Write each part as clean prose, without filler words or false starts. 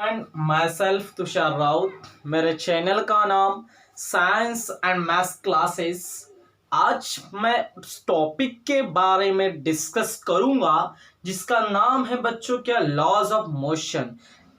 And my self Tushar Raut. मेरे channel का नाम साइंस एंड मैथ्स क्लासेस। आज मैं टॉपिक के बारे में डिस्कस करूंगा जिसका नाम है बच्चों क्या लॉज ऑफ मोशन।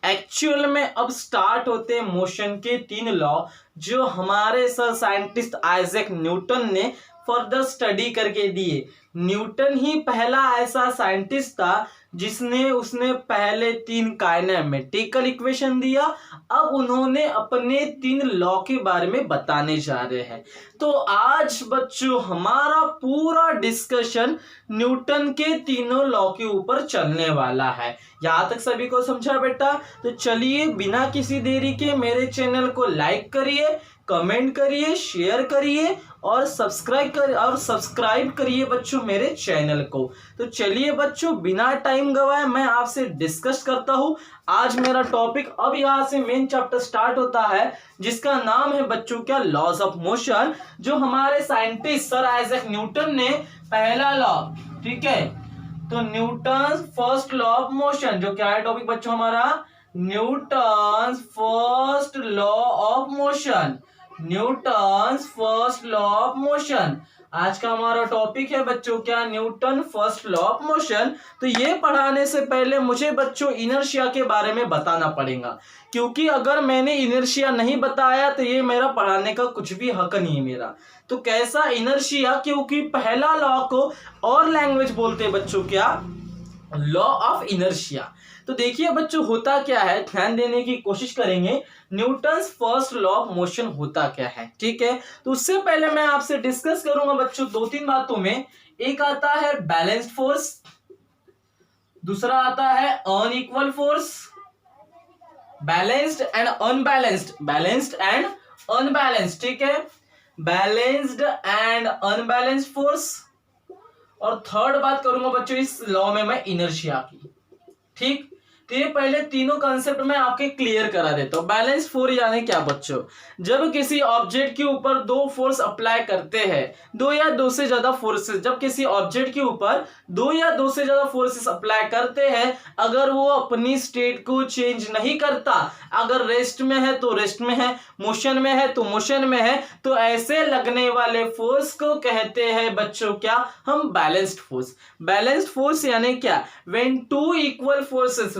एक्चुअल में अब स्टार्ट होते हैं मोशन के 3 लॉ जो हमारे सर साइंटिस्ट आइजैक न्यूटन ने फर्दर स्टडी करके दिए। न्यूटन ही पहला ऐसा साइंटिस्ट था जिसने उसने पहले 3 काइनेमेटिकल इक्वेशन दिया। अब उन्होंने अपने 3 लॉ के बारे में बताने जा रहे हैं। तो आज बच्चों हमारा पूरा डिस्कशन न्यूटन के तीनों लॉ के ऊपर चलने वाला है। यहां तक सभी को समझा बेटा? तो चलिए बिना किसी देरी के मेरे चैनल को लाइक करिए, कमेंट करिए, शेयर करिए और सब्सक्राइब करिए बच्चों मेरे चैनल को। तो चलिए बच्चों बिना टाइम गवाए मैं आपसे डिस्कस करता हूं आज मेरा टॉपिक। अब यहां से मेन चैप्टर स्टार्ट होता है जिसका नाम है बच्चों क्या लॉज ऑफ मोशन, जो हमारे साइंटिस्ट सर आइजैक न्यूटन ने पहला लॉ, ठीक है। तो Newton first law of motion, जो क्या है टॉपिक बच्चों हमारा Newton first law of motion. Newton first law of motion आज का हमारा टॉपिक है बच्चों क्या Newton first law of motion. तो ये पढ़ाने से पहले मुझे बच्चों इनर्शिया के बारे में बताना पड़ेगा, क्योंकि अगर मैंने इनर्शिया नहीं बताया तो ये मेरा पढ़ाने का कुछ भी हक नहीं है मेरा। तो कैसा इनर्शिया, क्योंकि पहला लॉ को और लैंग्वेज बोलते हैं बच्चों क्या लॉ ऑफ इनर्शिया। तो देखिए बच्चों होता क्या है, ध्यान देने की कोशिश करेंगे। Newton first law of motion होता क्या है, ठीक है। तो उससे पहले मैं आपसे डिस्कस करूंगा बच्चों 2-3 बातों में। एक आता है बैलेंस्ड फोर्स, दूसरा आता है unequal force, balanced and unbalanced, balanced and unbalanced, ठीक है। Balanced and unbalanced force. और थर्ड बात करूंगा बच्चों इस लॉ में मैं इनर्शिया की, ठीक। तो ये पहले तीनों कॉन्सेप्ट में आपके क्लियर करा देता हूं। बैलेंस फोर्स यानी क्या बच्चों, जब किसी ऑब्जेक्ट के ऊपर 2 फोर्स अप्लाई करते हैं, 2 या 2 से ज्यादा फोर्सेस, जब किसी ऑब्जेक्ट के ऊपर 2 या 2 से ज्यादा फोर्सेस अप्लाई करते हैं, अगर वो अपनी स्टेट को चेंज नहीं करता, अगर रेस्ट में है तो रेस्ट में है, मोशन में है तो मोशन में है, तो ऐसे लगने वाले फोर्स को कहते हैं बच्चों क्या हम बैलेंस्ड फोर्स। बैलेंस्ड फोर्स यानी क्या, when 2 equal forces,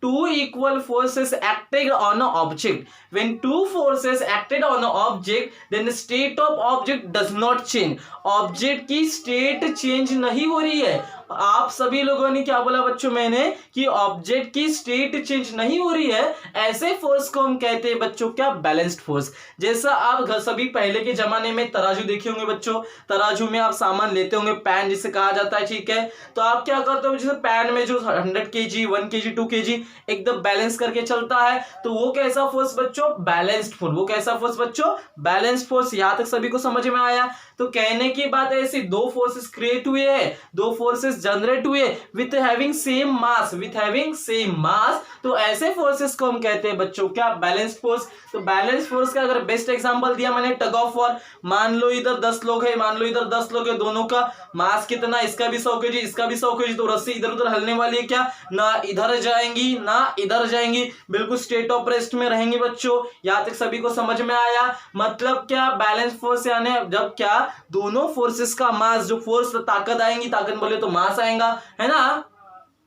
two equal forces acted on an object. When 2 forces acted on an object, then the state of object does not change. Object की स्टेट चेंज नहीं हो रही है। आप सभी लोगों ने क्या बोला बच्चों मैंने कि ऑब्जेक्ट की स्टेट चेंज नहीं हो रही है, ऐसे फोर्स को हम कहते हैं बच्चों क्या बैलेंस्ड फोर्स। जैसा आप सभी पहले के जमाने में तराजू देखे होंगे बच्चों, तराजू में आप सामान लेते होंगे, पैन जिसे कहा जाता है, ठीक है। तो आप क्या करते हो, जैसे पैन में जो 100 kg 1 kg 2 kg एकदम बैलेंस करके चलता है, तो वो कैसा फोर्स बच्चों बैलेंस्ड फोर्स। वो कैसा फोर्स बच्चों बैलेंस्ड फोर्स। यहां तक सभी को समझ में आया? तो कहने की बात ऐसी 2 फोर्सेस क्रिएट हुए हैं, 2 फोर्सेस जनरेट हुए with having same mass, with having same mass, तो ऐसे फोर्सेस को हम कहते हैं बच्चों क्या बैलेंस्ड फोर्स। तो बैलेंस्ड फोर्स का अगर बेस्ट एग्जांपल दिया मैंने टग ऑफ वॉर। मान लो इधर 10 लोग है, मान लो इधर 10 लोग है, दोनों का मास कितना, इसका भी 100 kg इसका भी 100 kg, तो रस्सी इधर उधर हलने वाली है क्या, ना इधर जाएंगी ना इधर जाएंगी, बिल्कुल स्टेट ऑफ रेस्ट में रहेंगे बच्चों। यहां तक सभी को समझ में आया? मतलब क्या बैलेंस फोर्स यानी जब क्या दोनों फोर्सेस का मास, जो फोर्स ताकत आएंगी, ताकत बोले तो मास आएगा, है ना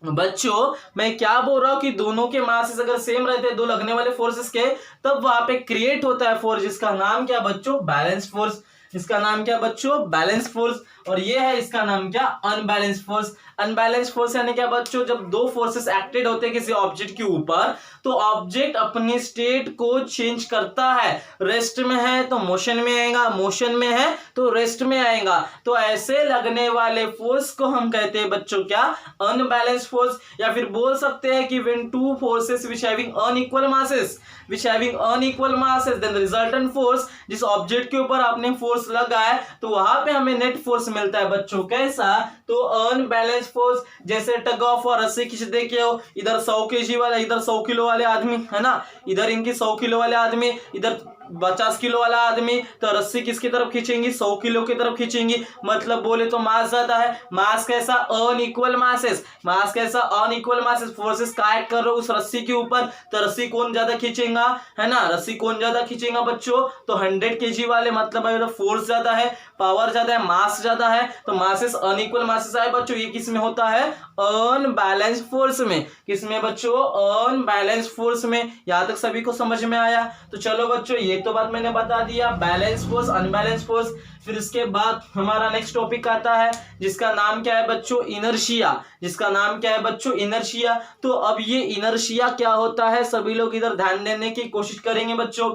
बच्चों। मैं क्या बोल रहा हूं कि दोनों के मासेस अगर सेम रहते हैं, 2 लगने वाले फोर्सेस के, तब वहां पे क्रिएट होता है फोर्स जिसका नाम क्या बच्चों बैलेंस फोर्स। इसका नाम क्या बच्चों बैलेंस फोर्स। और ये है इसका नाम क्या अनबैलेंस फोर्स। अनबैलेंस फोर्स यानी क्या बच्चों, जब 2 फोर्सेस एक्टेड होते हैं किसी ऑब्जेक्ट के ऊपर, तो ऑब्जेक्ट अपनी स्टेट को चेंज करता है। रेस्ट में है तो मोशन में आएगा, मोशन में है तो रेस्ट में आएगा। तो ऐसे लगने वाले फोर्स को हम कहते हैं बच्चों क्या अनबैलेंस फोर्स। या फिर बोल सकते हैं कि when 2 forces which having unequal masses, which having unequal masses, then the resultant force, जिस ऑब्जेक्ट के ऊपर आपने फोर्स लगा है तो वहां पे हमें नेट फोर्स मिलता है बच्चों कैसा, तो अनबैलेंस फोर्स। जैसे टग ऑफ और रस्सी खींचते क्या हो, इधर 100 kg वाला, इधर 100 किलो वाले आदमी, है ना, इधर इनकी 100 किलो वाले आदमी, इधर 50 किलो वाला आदमी तो रस्सी किसकी तरफ खींचेंगी, 100 किलो की तरफ खींचेंगी। मतलब बोले तो मास ज्यादा है। मास कैसा, अनइक्वल मासेस। मास कैसा, अनइक्वल मासेस। फोर्सेस का एक्ट कर रहे हो उस रस्सी के ऊपर, तो रस्सी कौन ज्यादा खींचेगा, है ना, रस्सी कौन ज्यादा खींचेगा बच्चों, तो 100 kg वाले, मतलब फोर्स ज्यादा है, पावर ज्यादा है, मास ज्यादा है, तो मासेस अनइक्वल मासेस आए बच्चों। ये किस में होता है, अनबैलेंस फोर्स में। किसमें बच्चों, अनबैलेंस फोर्स में। यहां तक सभी को समझ में आया। तो चलो बच्चों, ये तो बात मैंने बता दिया, बैलेंस फोर्स, अनबैलेंस फोर्स। फिर इसके बाद हमारा नेक्स्ट टॉपिक आता है जिसका नाम क्या है बच्चों, इनर्शिया। जिसका नाम क्या है बच्चों, इनर्शिया। तो अब ये इनर्शिया क्या होता है, सभी लोग इधर ध्यान देने की कोशिश करेंगे बच्चों।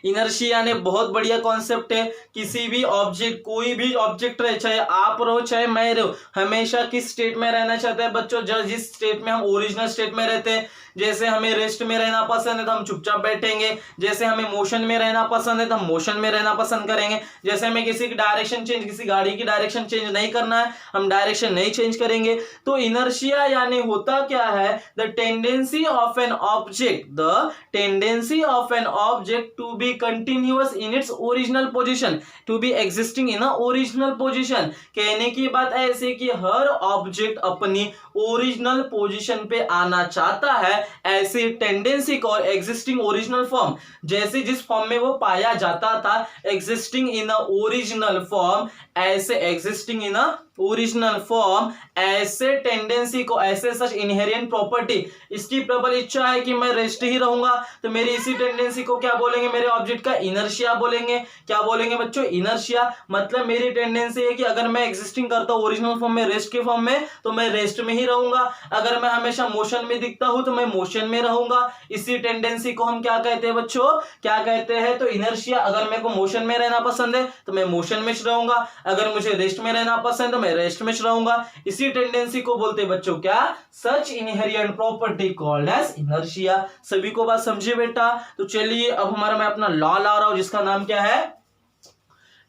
इनर्शिया ने बहुत बढ़िया कॉन्सेप्ट है। किसी भी ऑब्जेक्ट, कोई भी ऑब्जेक्ट रहे, चाहे आप रहो चाहे मैं रहो, हमेशा किस स्टेट में रहना चाहता है बच्चों, जिस स्टेट में हम ओरिजिनल स्टेट में रहते हैं। जैसे हमें रेस्ट में रहना पसंद है तो हम चुपचाप बैठेंगे। जैसे हमें मोशन में रहना पसंद है तो हम मोशन में रहना पसंद करेंगे। जैसे हमें किसी की डायरेक्शन चेंज, किसी गाड़ी की डायरेक्शन चेंज नहीं करना है, हम डायरेक्शन नहीं चेंज करेंगे। तो इनर्शिया यानी होता क्या है, the tendency of an object, the tendency of an object to be continuous in its original position, to be existing in a original position. कहने की बात ऐसे कि हर ऑब्जेक्ट अपनी ओरिजिनल पोजीशन पे आना चाहता है, ऐसी टेंडेंसी को एग्जिस्टिंग ओरिजिनल फॉर्म, जैसे जिस फॉर्म में वो पाया जाता था, existing in a original form, ऐसे existing in a original form, ऐसे टेंडेंसी को, ऐसे सच इनहेरिएंट प्रॉपर्टी, इसकी प्रबल इच्छा है कि मैं रेस्ट ही रहूंगा, तो मेरी इसी टेंडेंसी को क्या बोलेंगे, मेरे ऑब्जेक्ट का इनर्शिया बोलेंगे। क्या बोलेंगे बच्चों, इनर्शिया। मतलब मेरी टेंडेंसी है कि अगर मैं एग्जिस्टिंग करता हूं ओरिजिनल फॉर्म में, रेस्ट के फॉर्म में, तो मैं रेस्ट में ही रहूंगा। अगर मैं हमेशा मोशन में दिखता हूं तो मैं मोशन में रहूंगा। इसी टेंडेंसी को हम क्या कहते हैं बच्चों, क्या कहते हैं, तो इनर्शिया। अगर मेरे को मोशन में रहना पसंद है तो मैं मोशन में रहूंगा, अगर मुझे रेस्ट में रहना पसंद है तो मैं रेस्ट में रहूंगा। इसी टेंडेंसी को बोलते हैं बच्चों क्या, सच इनहेरिएंट प्रॉपर्टी कॉल्ड एज इनर्शिया। सभी को बात समझिए बेटा। तो चलिए अब हमारा, मैं अपना लॉ ला रहा हूं जिसका नाम क्या है,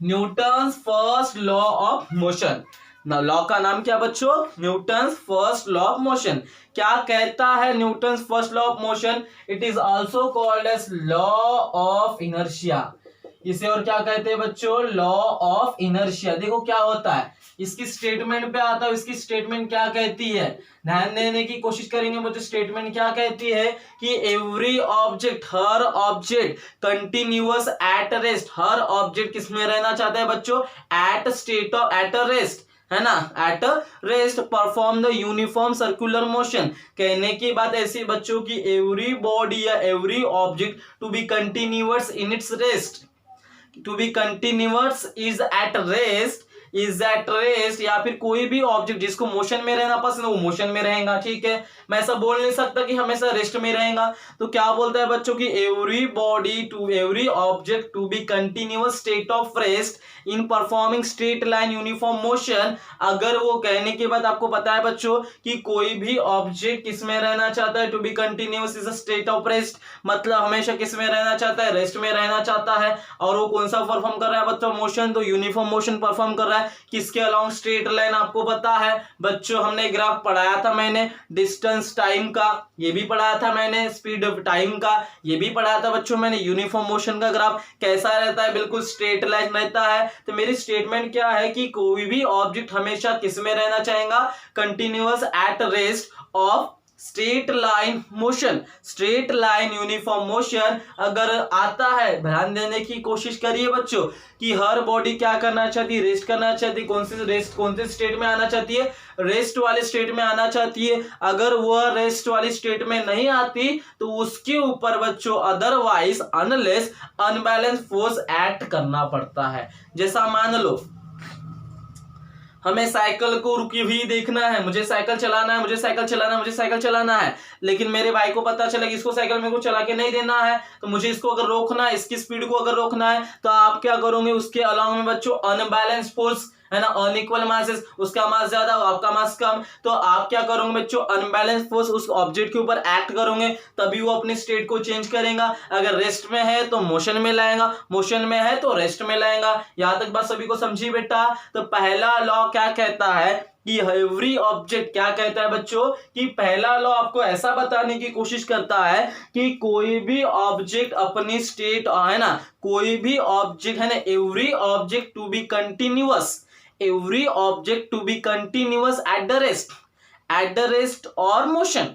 Newton's first law of motion. Law का नाम क्या बच्चों, Newton's first law of motion. क्या कहता है Newton's first law of motion, it is also called as law of inertia. इसे और क्या कहते हैं बच्चों, लॉ ऑफ इनर्शिया। देखो क्या होता है, इसकी स्टेटमेंट पे आता है, इसकी स्टेटमेंट क्या कहती है, ध्यान देने की कोशिश करेंगे बच्चों। स्टेटमेंट क्या कहती है कि एवरी ऑब्जेक्ट, हर ऑब्जेक्ट कंटिन्यूअस एट रेस्ट, हर ऑब्जेक्ट किसमें रहना चाहता है बच्चों, at state of, at rest, है ना, at rest, perform the uniform circular motion. कहने की बात ऐसी बच्चों की एवरी बॉडी या every object to be continuous in its rest, to be continuous is at rest, is at rest, या फिर कोई भी ऑब्जेक्ट जिसको मोशन में रहना पसंद है वो मोशन में रहेगा। ठीक है, मैं ऐसा बोल नहीं सकता कि हमेशा रेस्ट में रहेगा। तो क्या बोलता है बच्चों की every body to, every object to be continuous state of rest in performing straight line uniform motion. अगर वो, कहने के बाद आपको पता है बच्चों कि कोई भी ऑब्जेक्ट किसमें रहना चाहता है, to be continuous is a state of rest, मतलब हमेशा किसमें रहना चाहता है, रेस्ट में रहना चाहता है। और वो कौन सा परफॉर्म कर रहा है बच्चों, मोशन, तो यूनिफॉर्म मोशन परफॉर्म कर रहा है। किसके अलोंग, स्ट्रेट लाइन। आपको पता है बच्चों, हमने ग्राफ पढ़ाया था मैंने, डिस्टेंस टाइम का ये भी पढ़ाया था मैंने, स्पीड ऑफ टाइम का ये भी पढ़ाया था बच्चों मैंने। यूनिफॉर्म मोशन का ग्राफ कैसा रहता है, बिल्कुल स्ट्रेट लाइन रहता है। तो मेरी स्टेटमेंट क्या है कि कोई भी ऑब्जेक्ट हमेशा किस में रहना चाहेगा, continuous at rest of straight line motion, straight line uniform motion अगर आता है, ध्यान देने की कोशिश करिए बच्चों कि हर बॉडी क्या करना चाहती है, रेस्ट करना चाहती है। कौन सी रेस्ट, कौन से स्टेट में आना चाहती है, रेस्ट वाले स्टेट में आना चाहती है। अगर वह रेस्ट वाली स्टेट में नहीं आती तो उसके ऊपर बच्चों otherwise unless unbalance force act करना पड़ता है। जैसा मान लो हमें साइकिल को रुकी हुई देखना है, मुझे साइकिल चलाना है, मुझे साइकिल चलाना है, मुझे साइकिल चलाना है, लेकिन मेरे भाई को पता चला कि इसको साइकिल मेरे को चला के नहीं देना है, तो मुझे इसको अगर रोकना है, इसकी स्पीड को अगर रोकना है, तो आप क्या करोगे, उसके अलॉन्ग में बच्चों अनबैलेंस फोर्स, है ना, अनइक्वल मासेस, उसका मास ज्यादा आपका मास कम, तो आप क्या करोगे बच्चों, अनबैलेंस फोर्स उस ऑब्जेक्ट के ऊपर एक्ट करोगे, तभी वो अपनी स्टेट को चेंज करेगा। अगर रेस्ट में है तो मोशन में लाएगा, मोशन में है तो रेस्ट में लाएगा। यहां तक बात सभी को समझी बेटा। तो पहला लॉ क्या कहता है कि एवरी ऑब्जेक्ट, क्या कहता है बच्चों कि पहला लॉ आपको ऐसा बताने की कोशिश करता है कि कोई भी ऑब्जेक्ट अपनी स्टेट है ना, कोई भी ऑब्जेक्ट है ना, every object to be continuous, every object to be continuous at the rest और मोशन,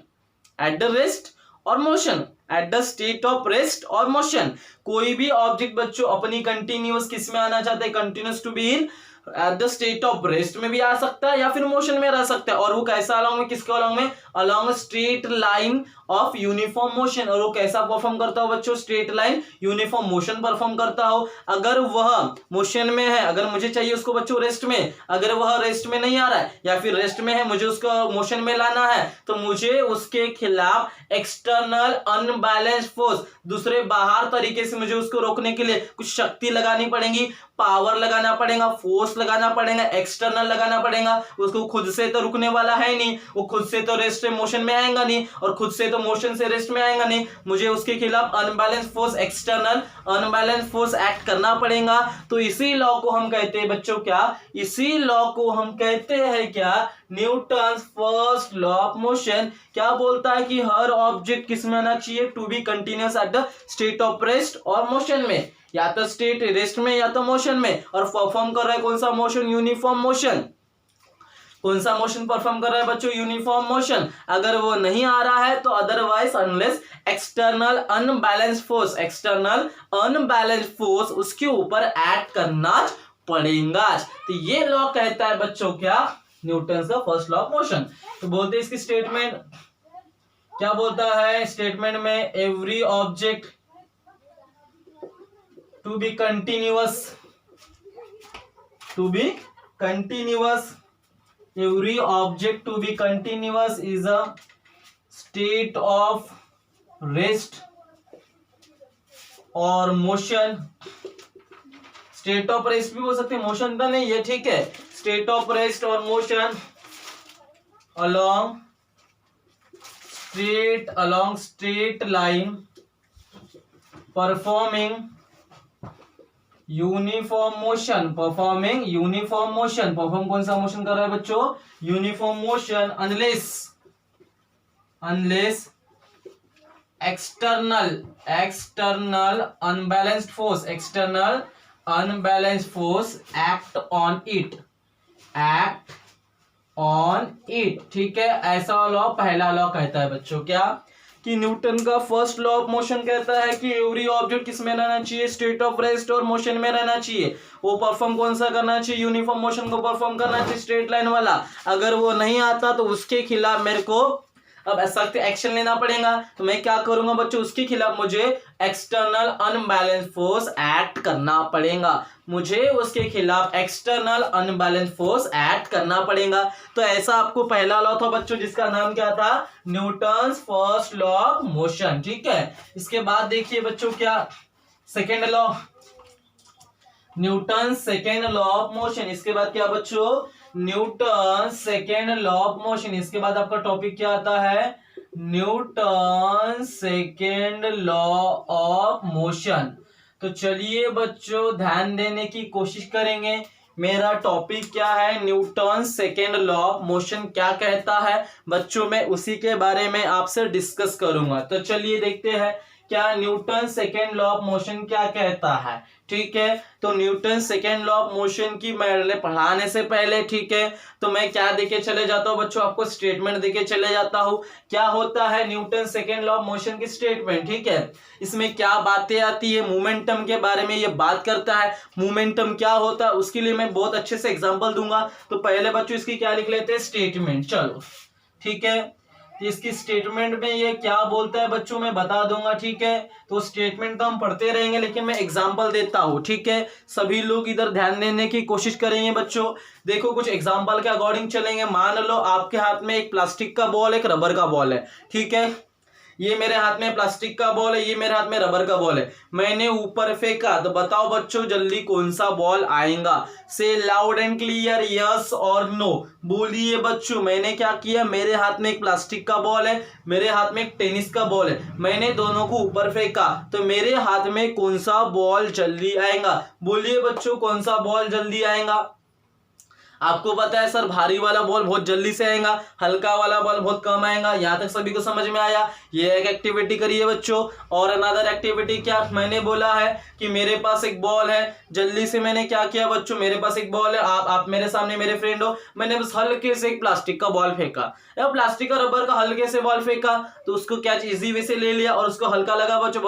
एट द रेस्ट और motion, at the state of rest और मोशन। कोई भी ऑब्जेक्ट बच्चों अपनी कंटिन्यूअस किस में आना चाहता है, continuous to be in at the state of rest में भी आ सकता है या फिर मोशन में रह सकता है। और वो कैसा अलॉन्ग में, किसके अलॉन्ग में, along straight line of uniform motion. और वो कैसा परफॉर्म करता हो बच्चों, straight line uniform motion perform करता हो। अगर वह मोशन में है, अगर मुझे चाहिए उसको बच्चों रेस्ट में, अगर वह रेस्ट में नहीं आ रहा है या फिर रेस्ट में है, मुझे उसको मोशन में लाना है, तो मुझे उसके खिलाफ एक्सटर्नल अनबैलेंस फोर्स, दूसरे बाहर तरीके से मुझे उसको रोकने के लिए कुछ शक्ति लगानी पड़ेगी, पावर लगाना पड़ेगा, फोर्स लगाना पड़ेगा, एक्सटर्नल लगाना पड़ेगा। उसको खुद से तो रुकने वाला है नहीं, वो खुद से तो रेस्ट मोशन में आएगा नहीं और खुद से तो मोशन से रेस्ट में आएगा नहीं। मुझे उसके खिलाफ unbalance force, external unbalance force act करना पड़ेगा। तो इसी लॉ को हम कहते हैं बच्चों क्या, इसी लॉ को हम कहते हैं क्या, Newton first law of motion. क्या बोलता है कि हर ऑब्जेक्ट किस में आना चाहिए, to be continuous at the state of rest और मोशन में, या तो स्टेट रेस्ट में या तो मोशन में। और परफॉर्म कर रहा है कौन सा मोशन, यूनिफॉर्म मोशन। कौन सा मोशन परफॉर्म कर रहा है बच्चों, यूनिफॉर्म मोशन। अगर वो नहीं आ रहा है तो otherwise unless external unbalance force, external unbalance force उसके ऊपर एक्ट करना पड़ेगा। तो ये लॉ कहता है बच्चों क्या, न्यूटन का फर्स्ट लॉ ऑफ मोशन। तो बोलते हैं इसकी स्टेटमेंट क्या बोलता है, स्टेटमेंट में every object to be continuous, to be continuous, every object to be continuous is a state of rest और motion। स्टेट ऑफ रेस्ट भी बोल सकते हैं, मोशन तो नहीं है, ठीक है। स्टेट ऑफ रेस्ट और motion along straight line performing uniform motion, performing uniform motion. Perform कौन सा मोशन कर रहा है बच्चों, uniform motion. Unless external unbalanced force, external unbalanced force act on it, ठीक है। ऐसा लॉ पहला लॉ कहता है बच्चों क्या, कि न्यूटन का फर्स्ट लॉ ऑफ मोशन कहता है कि एवरी ऑब्जेक्ट किस में रहना चाहिए, स्टेट ऑफ रेस्ट और मोशन में रहना चाहिए। वो परफॉर्म कौन सा करना चाहिए, यूनिफॉर्म मोशन को परफॉर्म करना चाहिए, स्ट्रेट लाइन वाला। अगर वो नहीं आता तो उसके खिलाफ मेरे को अब सख्त एक्शन लेना पड़ेगा। तो मैं क्या करूंगा बच्चों, उसके खिलाफ मुझे एक्सटर्नल अनबैलेंस फोर्स एक्ट करना पड़ेगा, मुझे उसके खिलाफ एक्सटर्नल अनबैलेंस फोर्स एक्ट करना पड़ेगा। तो ऐसा आपको पहला लॉ था बच्चों जिसका नाम क्या था, Newton's first law of motion, ठीक है। इसके बाद देखिए बच्चों क्या, second law, Newton second law of motion. इसके बाद क्या बच्चों, Newton second law of motion. इसके बाद आपका टॉपिक क्या आता है, Newton second law of motion. तो चलिए बच्चों ध्यान देने की कोशिश करेंगे। मेरा टॉपिक क्या है, Newton second law of motion क्या कहता है बच्चों, मैं उसी के बारे में आपसे डिस्कस करूंगा। तो चलिए देखते हैं क्या Newton second law of motion क्या कहता है, ठीक है। तो Newton second law of motion की मैं पढ़ाने से पहले, ठीक है, तो मैं क्या देके चले जाता हूँ बच्चों, आपको स्टेटमेंट देके चले जाता हूँ। क्या होता है Newton second law of motion की स्टेटमेंट, ठीक है। इसमें क्या बातें आती है, मोमेंटम के बारे में ये बात करता है। मोमेंटम क्या होता है उसके लिए मैं बहुत अच्छे से एग्जाम्पल दूंगा। तो पहले बच्चों इसकी क्या लिख लेते हैं, स्टेटमेंट, चलो ठीक है। इसकी स्टेटमेंट में ये क्या बोलता है बच्चों मैं बता दूंगा, ठीक है। तो स्टेटमेंट तो हम पढ़ते रहेंगे लेकिन मैं एग्जांपल देता हूं, ठीक है। सभी लोग इधर ध्यान देने की कोशिश करेंगे बच्चों। देखो कुछ एग्जांपल के अकॉर्डिंग चलेंगे। मान लो आपके हाथ में एक प्लास्टिक का बॉल, एक रबर का बॉल है, ठीक है। ये मेरे हाथ में प्लास्टिक का बॉल है, ये मेरे हाथ में रबर का बॉल है। मैंने ऊपर फेंका, तो बताओ बच्चों जल्दी कौन सा बॉल आएगा। से लाउड एंड क्लियर यस और नो, बोलिए बच्चों। मैंने क्या किया, मेरे हाथ में एक प्लास्टिक का बॉल है, मेरे हाथ में एक टेनिस का बॉल है। मैंने दोनों को ऊपर फेंका, तो मेरे हाथ में कौन सा बॉल जल्दी आएगा, बोलिए बच्चों कौन सा बॉल जल्दी आएगा। आपको पता है सर भारी वाला बॉल बहुत जल्दी से आएगा, हल्का वाला बॉल बहुत कम आएगा। यहाँ तक सभी को समझ में आया। ये एक एक्टिविटी करिए बच्चों। और अनदर एक्टिविटी क्या मैंने बोला है कि मेरे पास एक बॉल है, जल्दी से मैंने क्या किया बच्चों, मेरे पास एक बॉल है, आप मेरे सामने मेरे फ्रेंड हो, मैंने बस हल्के से एक प्लास्टिक का बॉल फेंका या प्लास्टिक का रबर का हल्के से बॉल फेंका, तो उसको कैच इजी वे से ले लिया और उसको हल्का लगा बच्चों।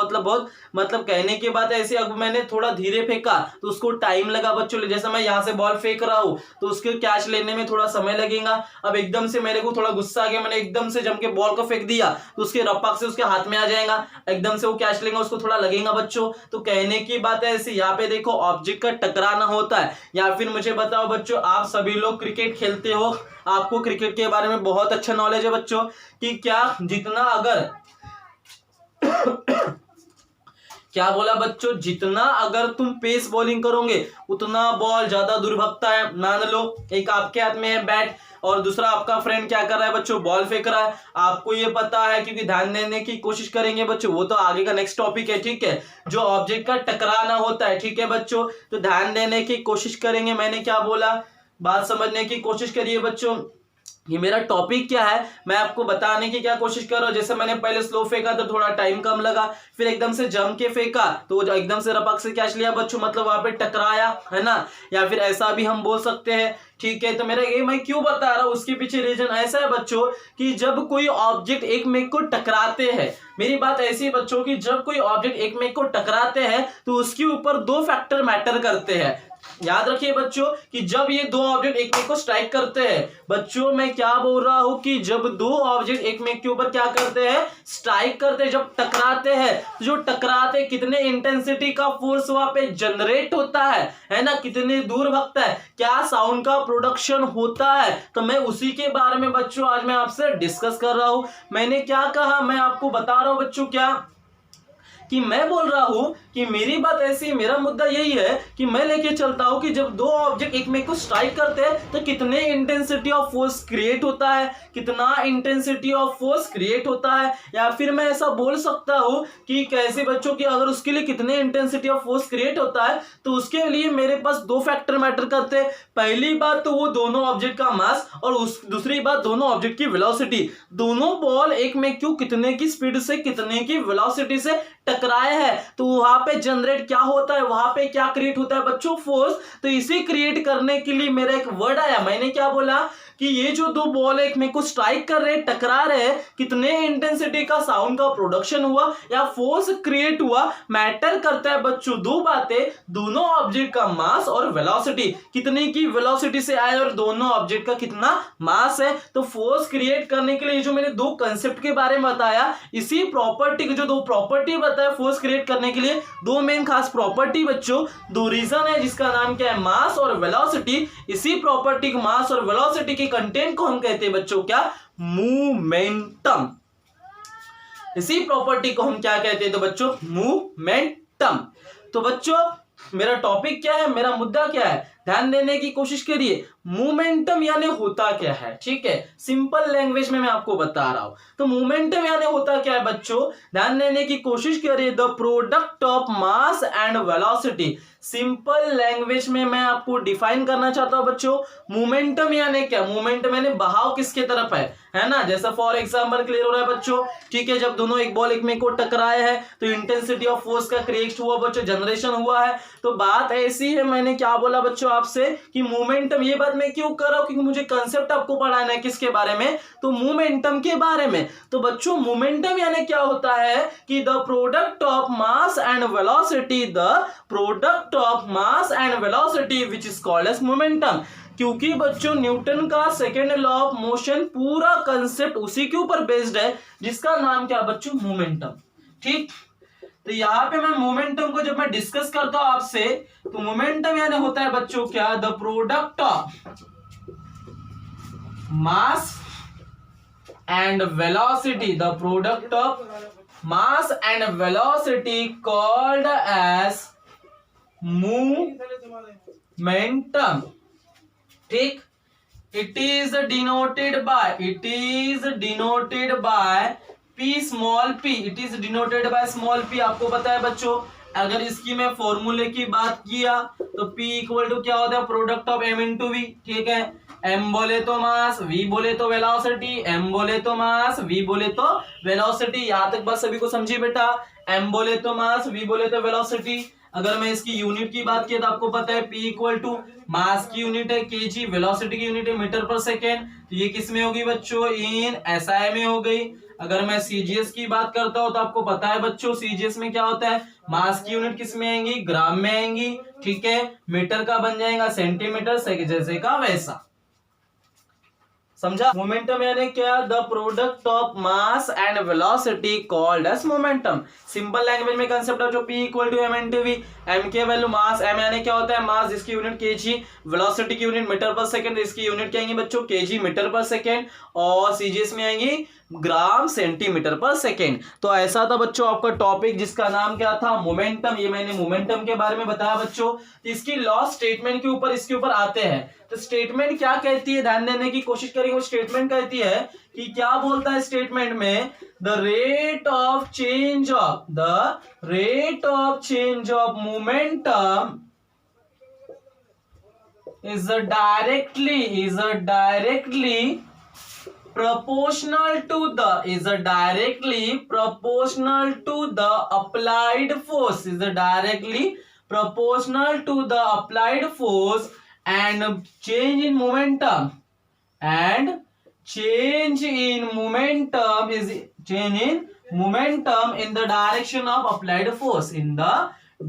मतलब कहने की बात है ऐसी। अब मैंने थोड़ा धीरे फेंका तो उसको टाइम लगा बच्चों। जैसे मैं यहाँ से बॉल फेंक रहा हूँ तो उसके कैच लेने में थोड़ा समय लगेगा। अब एकदम से मेरे को थोड़ा गुस्सा आ गया, मैंने एकदम से जम के बॉल को फेंक दिया तो उसके रपक से उसके हाथ में आ जाएगा, एकदम से वो कैच लेंगे, उसको थोड़ा लगेगा बच्चों। तो कहने की बात है ऐसी। यहाँ पे देखो ऑब्जेक्ट का टकराना होता है। या फिर मुझे बताओ बच्चों, आप सभी लोग क्रिकेट खेलते हो, आपको क्रिकेट के बारे में बहुत अच्छा नॉलेज है बच्चों कि क्या जितना अगर क्या बोला बच्चों, जितना अगर तुम पेस बॉलिंग करोगे उतना बॉल ज्यादा दूर भागता है। मान लो एक आपके हाथ में है बैट और दूसरा आपका फ्रेंड क्या कर रहा है बच्चों, बॉल फेंक रहा है। आपको ये पता है, क्योंकि ध्यान देने की कोशिश करेंगे बच्चों, वो तो आगे का नेक्स्ट टॉपिक है, ठीक है, जो ऑब्जेक्ट का टकराना होता है, ठीक है बच्चों। तो ध्यान देने की कोशिश करेंगे, मैंने क्या बोला, बात समझने की कोशिश करिए बच्चों। ये मेरा टॉपिक क्या है मैं आपको बताने की क्या कोशिश कर रहा हूं। जैसे मैंने पहले स्लो फेंका तो थोड़ा टाइम कम लगा, फिर एकदम से जम के फेंका तो एकदम से रपक से कैच लिया बच्चों, मतलब वहां पे टकराया, है ना। या फिर ऐसा भी हम बोल सकते हैं, ठीक है। तो मेरा ये मैं क्यों बता रहा हूं, उसके पीछे रीजन ऐसा है बच्चों कि जब कोई ऑब्जेक्ट एक में को टकराते हैं, मेरी बात ऐसी है बच्चों कि जब कोई ऑब्जेक्ट एक में को टकराते हैं तो उसके ऊपर दो फैक्टर मैटर करते हैं। याद रखिए बच्चों कि जब ये दो ऑब्जेक्ट एक में को स्ट्राइक करते हैं, बच्चों मैं क्या बोल रहा हूं कि जब दो ऑब्जेक्ट एक में के ऊपर क्या करते हैं, स्ट्राइक करते हैं, जब टकराते हैं, जो टकराते कितने इंटेंसिटी का फोर्स वहां पे जनरेट होता है ना, कितने दूर भागता है, क्या साउंड का प्रोडक्शन होता है। तो मैं उसी के बारे में बच्चों आज मैं आपसे डिस्कस कर रहा हूं। मैंने क्या कहा, मैं आपको बता रहा हूं बच्चों क्या कि मैं बोल रहा हूं कि मेरी बात ऐसी, मेरा मुद्दा यही है कि मैं लेके चलता हूं कि जब दो ऑब्जेक्ट एक में को स्ट्राइक करते हैं तो कितने इंटेंसिटी ऑफ फोर्स क्रिएट होता है, कितना इंटेंसिटी ऑफ फोर्स क्रिएट होता है। या फिर मैं ऐसा बोल सकता हूं कि कैसे बच्चों कि अगर उसके लिए कितने इंटेंसिटी ऑफ फोर्स क्रिएट होता है तो उसके लिए मेरे पास दो फैक्टर मैटर करते हैं। पहली बात तो वो दोनों ऑब्जेक्ट का मास और दूसरी बात दोनों ऑब्जेक्ट की वेलोसिटी। दोनों बॉल एक में क्यों कितने की स्पीड से कितने की वेलोसिटी से टकराए हैं, तो वहां पे जनरेट क्या होता है, वहां पे क्या क्रिएट होता है बच्चों, फोर्स। तो इसे क्रिएट करने के लिए मेरा एक वर्ड आया, मैंने क्या बोला कि ये जो दो बॉल एक में को स्ट्राइक कर रहे हैं, टकरा रहे हैं, कितने इंटेंसिटी का साउंड का प्रोडक्शन हुआ या फोर्स क्रिएट हुआ, मैटर करता है बच्चों दो बातें, दोनों ऑब्जेक्ट का मास और वेलोसिटी, कितने की वेलोसिटी से आए और दोनों ऑब्जेक्ट का कितना मास है। तो फोर्स क्रिएट करने के लिए जो मैंने दो कंसेप्ट के बारे में बताया, इसी प्रॉपर्टी के जो दो प्रॉपर्टी बताया फोर्स क्रिएट करने के लिए, दो मेन खास प्रॉपर्टी बच्चों, दो रीजन है जिसका नाम क्या है, मास और वेलोसिटी। इसी प्रॉपर्टी मास और वेलोसिटी के कंटेंट को हम कहते हैं बच्चों क्या, मोमेंटम। इसी प्रॉपर्टी को हम क्या कहते हैं तो बच्चों, मोमेंटम। तो बच्चों मेरा टॉपिक क्या है, मेरा मुद्दा क्या है, ध्यान देने की कोशिश करिए। मोमेंटम यानी होता क्या है, ठीक है, सिंपल लैंग्वेज में मैं आपको बता रहा हूं। तो मोमेंटम यानी होता क्या है बच्चों, ध्यान देने की कोशिश करिए, the product of mass and velocity. Simple language में मैं आपको डिफाइन करना चाहता हूं बच्चों, मोमेंटम यानी क्या, मोमेंटम यानी बहाव किसके तरफ है ना। जैसा फॉर एग्जांपल क्लियर हो रहा है बच्चों, ठीक है, जब दोनों एक बॉल एक में को टकराए हैं तो इंटेंसिटी ऑफ फोर्स का क्रिएट हुआ बच्चों, जनरेशन हुआ है। तो बात ऐसी है, मैंने क्या बोला बच्चों आपसे कि मोमेंटम, ये बात मैं क्यों कर रहा हूं, क्योंकि मुझे कंसेप्ट आपको पढ़ाना है किसके बारे में, तो मोमेंटम के बारे में। तो बच्चों मोमेंटम यानी क्या होता है कि the product of mass and velocity, the product of mass and velocity which is called as momentum. क्योंकि बच्चों न्यूटन का सेकेंड लॉ ऑफ मोशन पूरा कंसेप्ट उसी के ऊपर बेस्ड है जिसका नाम क्या बच्चों, मोमेंटम। ठीक, तो यहां पे मैं मोमेंटम को जब मैं डिस्कस करता हूं आपसे, तो मोमेंटम यानी होता है बच्चों क्या, the product of mass and velocity, the product of mass and velocity called as momentum. ठीक, it is denoted by P small p, it is denoted by small p। आपको पता है बच्चों अगर इसकी मैं फॉर्मूले की बात किया तो P इक्वल टू क्या होता है, product of m into v, ठीक है। m बोले तो मास, v बोले तो वेलोसिटी, m बोले तो मास, v बोले तो वेलोसिटी। यहां तक बस सभी को समझी बेटा, m बोले तो मास, v बोले तो वेलोसिटी। अगर मैं इसकी यूनिट की बात किया तो आपको पता है P इक्वल टू मास की यूनिट है kg, वेलोसिटी की यूनिट है मीटर पर सेकेंड। तो ये किस में होगी बच्चों, इन SI में हो गई। अगर मैं CGS की बात करता हूं तो आपको पता है बच्चों CGS में क्या होता है, मास की यूनिट किस में आएंगी, ग्राम में आएंगी, ठीक है। मीटर का बन जाएगा सेंटीमीटर, जैसे का वैसा, समझा। मोमेंटम यानी क्या, the product of mass and velocity called as momentum. Simple language में कंसेप्ट है जो P equal to m into v. m के वैल्यू मास, m यानी क्या होता है मास जिसकी यूनिट kg, वेलोसिटी की यूनिट मीटर पर सेकंड, इसकी यूनिट क्या आएंगी बच्चों kg मीटर पर सेकंड, और CGS में आएंगी ग्राम सेंटीमीटर पर सेकेंड। तो ऐसा था बच्चों आपका टॉपिक जिसका नाम क्या था, मोमेंटम। ये मैंने मोमेंटम के बारे में बताया बच्चों। इसकी लॉ स्टेटमेंट के ऊपर इसके ऊपर आते हैं। तो स्टेटमेंट क्या कहती है, ध्यान देने की कोशिश करेंगे। स्टेटमेंट कहती है कि क्या बोलता है स्टेटमेंट में, the rate of change of momentum is directly proportional to the applied force, and change in momentum in the direction of applied force,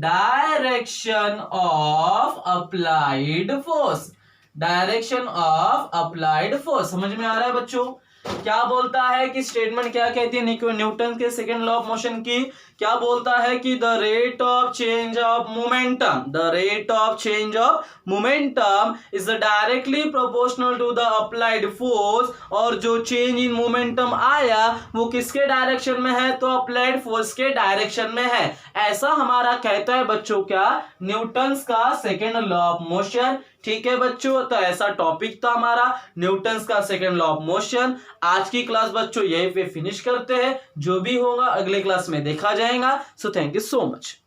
direction of applied force. समझ में आ रहा है बच्चों, क्या बोलता है कि स्टेटमेंट क्या कहती है न्यूटन के सेकंड लॉ ऑफ मोशन की, क्या बोलता है कि the rate of change of momentum is directly proportional to the applied force. और जो चेंज इन मोमेंटम आया वो किसके डायरेक्शन में है, तो अप्लाइड फोर्स के डायरेक्शन में है। ऐसा हमारा कहता है बच्चों क्या, न्यूटन्स का सेकंड लॉ ऑफ मोशन, ठीक है बच्चों। तो ऐसा टॉपिक था हमारा न्यूटन्स का सेकंड लॉ ऑफ मोशन। आज की क्लास बच्चों यहीं पे फिनिश करते हैं, जो भी होगा अगले क्लास में देखा जाएगा। So thank you so much.